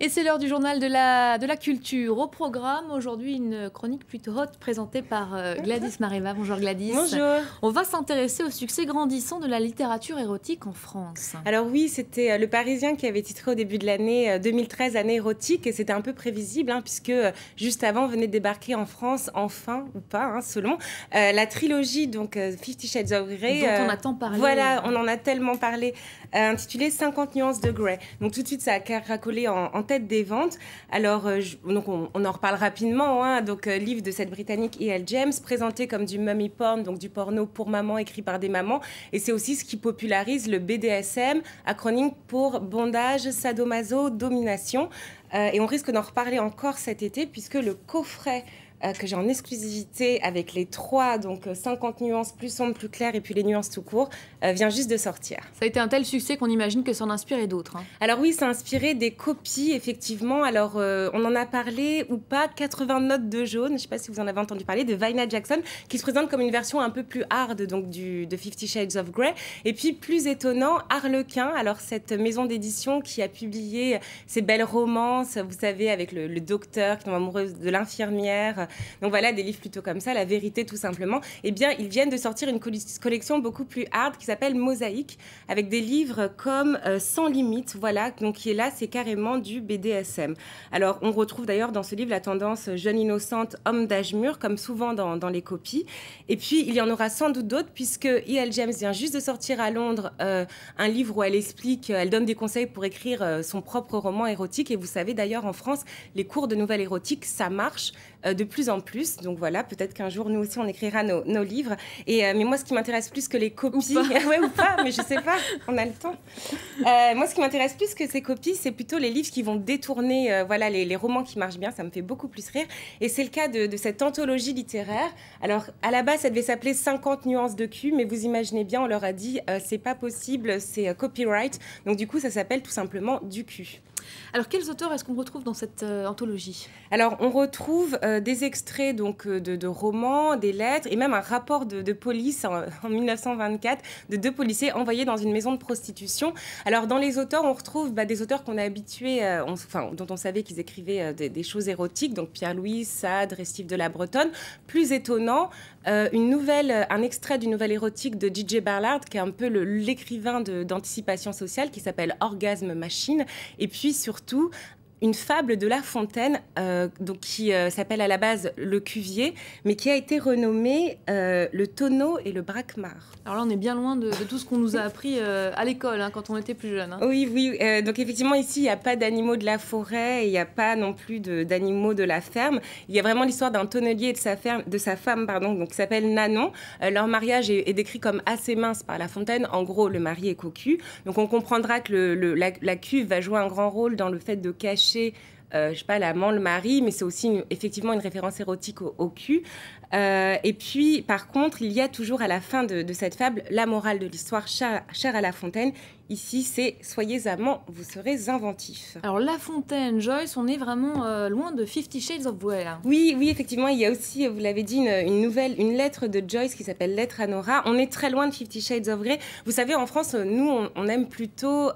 Et c'est l'heure du journal de la culture. Au programme, aujourd'hui, une chronique plutôt haute présentée par Gladys Mareva. Bonjour Gladys. Bonjour. On va s'intéresser au succès grandissant de la littérature érotique en France. Alors oui, c'était Le Parisien qui avait titré au début de l'année 2013, année érotique, et c'était un peu prévisible, puisque juste avant venait de débarquer en France, enfin, ou pas, selon, la trilogie, donc Fifty Shades of Grey. Dont on a tant parlé. Voilà, on en a tellement parlé, intitulée 50 nuances de Grey. Donc tout de suite, ça a caracolé en tête des ventes. Alors, donc on en reparle rapidement. Donc, livre de cette Britannique E.L. James, présenté comme du mummy porn, donc du porno pour maman, écrit par des mamans. Et c'est aussi ce qui popularise le BDSM, acronyme pour bondage, sadomaso, domination. Et on risque d'en reparler encore cet été, puisque le coffret que j'ai en exclusivité avec les trois, donc 50 nuances plus sombres, plus claires, et puis les nuances tout court, vient juste de sortir. Ça a été un tel succès qu'on imagine que ça en a inspiré d'autres. Alors oui, ça a inspiré des copies, effectivement. Alors, on en a parlé ou pas, 80 notes de jaune, je ne sais pas si vous en avez entendu parler, de Vaina Jackson, qui se présente comme une version un peu plus hard donc, de 50 Shades of Grey. Et puis, plus étonnant, Harlequin, alors cette maison d'édition qui a publié ces belles romances, vous savez, avec le docteur qui tombe amoureux de l'infirmière. Donc voilà, des livres plutôt comme ça, La Vérité tout simplement. Eh bien, ils viennent de sortir une collection beaucoup plus hard qui s'appelle Mosaïque, avec des livres comme Sans limite, voilà. Donc qui est là, c'est carrément du BDSM. Alors, on retrouve d'ailleurs dans ce livre la tendance jeune innocente, homme d'âge mûr, comme souvent dans les copies. Et puis, il y en aura sans doute d'autres, puisque E.L. James vient juste de sortir à Londres un livre où elle explique, elle donne des conseils pour écrire son propre roman érotique. Et vous savez d'ailleurs, en France, les cours de nouvelles érotiques, ça marche de plus en plus. Donc voilà, peut-être qu'un jour, nous aussi, on écrira nos livres. Mais moi, ce qui m'intéresse plus que les copies... ou pas, mais je sais pas, on a le temps. Moi, ce qui m'intéresse plus que ces copies, c'est plutôt les livres qui vont détourner voilà, les romans qui marchent bien. Ça me fait beaucoup plus rire. Et c'est le cas de cette anthologie littéraire. Alors, à la base, ça devait s'appeler 50 nuances de cul, mais vous imaginez bien, on leur a dit, c'est pas possible, c'est copyright. Donc du coup, ça s'appelle tout simplement du cul. Alors, quels auteurs est-ce qu'on retrouve dans cette anthologie? Alors, on retrouve des extraits donc, de romans, des lettres et même un rapport de police en 1924 de 2 policiers envoyés dans une maison de prostitution. Alors, dans les auteurs, on retrouve des auteurs qu'on a habitués, dont on savait qu'ils écrivaient des choses érotiques, donc Pierre-Louis, Sade, Restif de la Bretonne. Plus étonnant, un extrait d'une nouvelle érotique de J.J. Ballard, qui est un peu l'écrivain d'anticipation sociale, qui s'appelle Orgasme Machine. Et puis, surtout, une fable de La Fontaine, donc qui s'appelle à la base Le Cuvier, mais qui a été renommée Le Tonneau et le Braquemar. Alors là, on est bien loin de tout ce qu'on nous a appris à l'école quand on était plus jeune. Oui, donc effectivement, ici, il n'y a pas d'animaux de la forêt, il n'y a pas non plus d'animaux de la ferme. Il y a vraiment l'histoire d'un tonnelier et de sa femme, donc, qui s'appelle Nanon. Leur mariage est décrit comme assez mince par La Fontaine. En gros, le mari est cocu. Donc on comprendra que la cuve va jouer un grand rôle dans le fait de cacher je sais pas, l'amant, le mari, mais c'est aussi effectivement une référence érotique au cul. Et puis, par contre, il y a toujours à la fin de cette fable la morale de l'histoire chère à La Fontaine. Ici, c'est « Soyez amants, vous serez inventifs ». Alors, La Fontaine, Joyce, on est vraiment loin de 50 Shades of Grey. Oui, effectivement, il y a aussi, vous l'avez dit, une lettre de Joyce qui s'appelle « Lettre à Nora ». On est très loin de 50 Shades of Grey. Vous savez, en France, nous, on aime plutôt...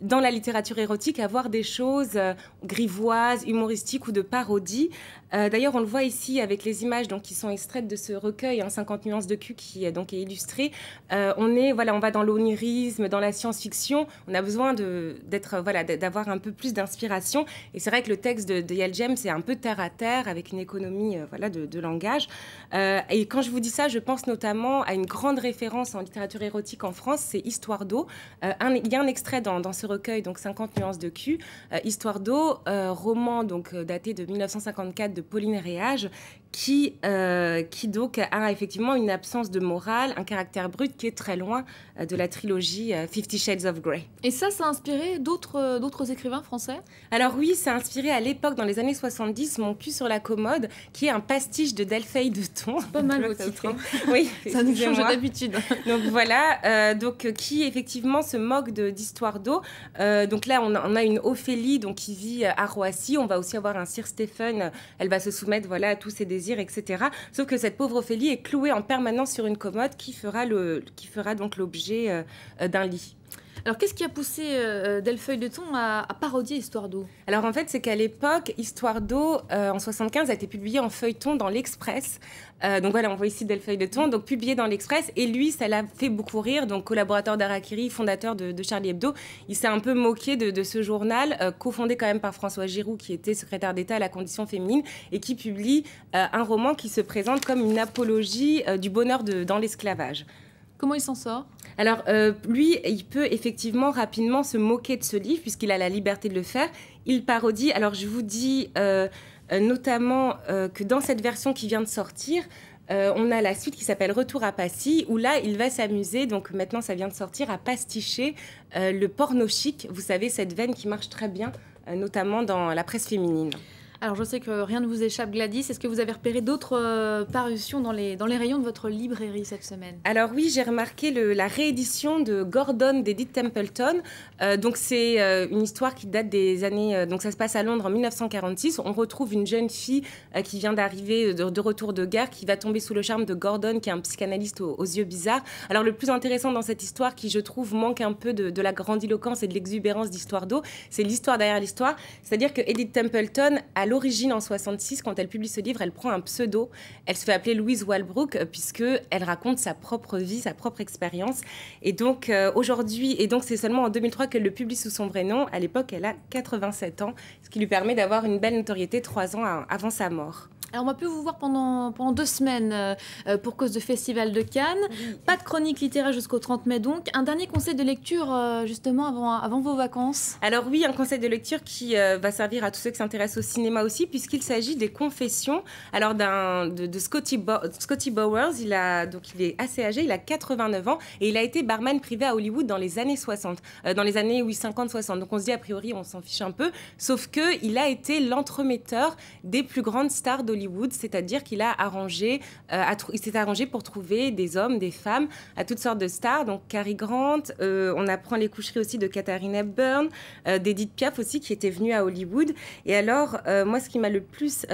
dans la littérature érotique, avoir des choses grivoises, humoristiques ou de parodie. D'ailleurs, on le voit ici avec les images donc, qui sont extraites de ce recueil, 50 nuances de cul, qui donc, est illustré. On va dans l'onirisme, dans la science-fiction. On a besoin d'avoir un peu plus d'inspiration. Et c'est vrai que le texte de E.L. James, c'est un peu terre à terre, avec une économie de langage. Et quand je vous dis ça, je pense notamment à une grande référence en littérature érotique en France, c'est Histoire d'eau. Il y a un extrait dans ce recueil, donc 50 nuances de cul, Histoire d'eau, roman donc daté de 1954 de Pauline Réage, qui donc a effectivement une absence de morale, un caractère brut qui est très loin de la trilogie 50 Shades of Grey. Et ça a inspiré d'autres écrivains français? Alors oui, ça a inspiré à l'époque, dans les années 70, Mon cul sur la commode, qui est un pastiche de Delphine de Thon. C'est pas mal votre titre. Oui, ça nous change d'habitude. Donc voilà, qui effectivement se moque d'Histoire d'eau. Donc là, on a une Ophélie donc, qui vit à Roissy. On va aussi avoir un Sir Stephen. Elle va se soumettre à tous ses désirs, etc. Sauf que cette pauvre Ophélie est clouée en permanence sur une commode qui fera donc l'objet d'un lit. Alors, qu'est-ce qui a poussé Delfeuille de Thon à parodier Histoire d'eau? Alors en fait, c'est qu'à l'époque, Histoire d'eau, en 75, a été publiée en feuilleton dans l'Express. Donc voilà, on voit ici Delfeuille de Thon, donc publié dans l'Express. Et lui, ça l'a fait beaucoup rire. Donc collaborateur d'Harakiri, fondateur de Charlie Hebdo, il s'est un peu moqué de ce journal, cofondé quand même par François Giroud, qui était secrétaire d'État à la condition féminine, et qui publie un roman qui se présente comme une apologie du bonheur dans l'esclavage. Comment il s'en sort? Alors, lui, il peut effectivement rapidement se moquer de ce livre, puisqu'il a la liberté de le faire. Il parodie. Alors, je vous dis notamment que dans cette version qui vient de sortir, on a la suite qui s'appelle Retour à Passy, où là, il va s'amuser, donc maintenant ça vient de sortir, à pasticher le porno chic. Vous savez, cette veine qui marche très bien, notamment dans la presse féminine. Alors, je sais que rien ne vous échappe, Gladys. Est-ce que vous avez repéré d'autres parutions dans les rayons de votre librairie cette semaine? Alors oui, j'ai remarqué la réédition de Gordon d'Edith Templeton. Donc c'est une histoire qui date des années... donc ça se passe à Londres en 1946. On retrouve une jeune fille qui vient d'arriver de retour de guerre, qui va tomber sous le charme de Gordon, qui est un psychanalyste aux yeux bizarres. Alors le plus intéressant dans cette histoire, qui je trouve manque un peu de la grandiloquence et de l'exubérance d'Histoire d'eau, c'est l'histoire derrière l'histoire. C'est-à-dire que Edith Templeton, à l'origine, en 66, quand elle publie ce livre, elle prend un pseudo. Elle se fait appeler Louise Walbrook, puisqu'elle raconte sa propre vie, sa propre expérience. Et donc, aujourd'hui, et donc c'est seulement en 2003 qu'elle le publie sous son vrai nom. À l'époque, elle a 87 ans, ce qui lui permet d'avoir une belle notoriété 3 ans avant sa mort. Alors, on va plus vous voir pendant 2 semaines pour cause de Festival de Cannes. Oui. Pas de chronique littéraire jusqu'au 30 mai donc. Un dernier conseil de lecture justement avant vos vacances? Alors oui, un conseil de lecture qui va servir à tous ceux qui s'intéressent au cinéma aussi, puisqu'il s'agit des Confessions. Alors de Scotty Bowers, il est assez âgé, il a 89 ans et il a été barman privé à Hollywood dans les années 60, dans les années 50-60. Donc on se dit a priori on s'en fiche un peu, sauf qu'il a été l'entremetteur des plus grandes stars d'Hollywood. C'est-à-dire qu'il il s'est arrangé pour trouver des hommes, des femmes, à toutes sortes de stars. Donc Cary Grant, on apprend les coucheries aussi de Katharine Hepburn, d'Edith Piaf aussi qui était venue à Hollywood. Et alors, moi, ce qui m'a le plus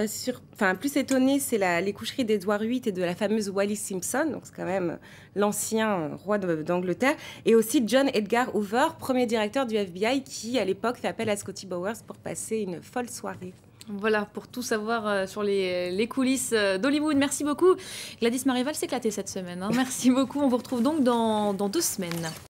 étonné, c'est les coucheries d'Edward VIII et de la fameuse Wallis Simpson. Donc c'est quand même l'ancien roi d'Angleterre. Et aussi John Edgar Hoover, premier directeur du FBI, qui à l'époque fait appel à Scotty Bowers pour passer une folle soirée. Voilà, pour tout savoir sur les coulisses d'Hollywood. Merci beaucoup. Gladys Marival s'est éclatée cette semaine. Hein. Merci beaucoup. On vous retrouve donc dans 2 semaines.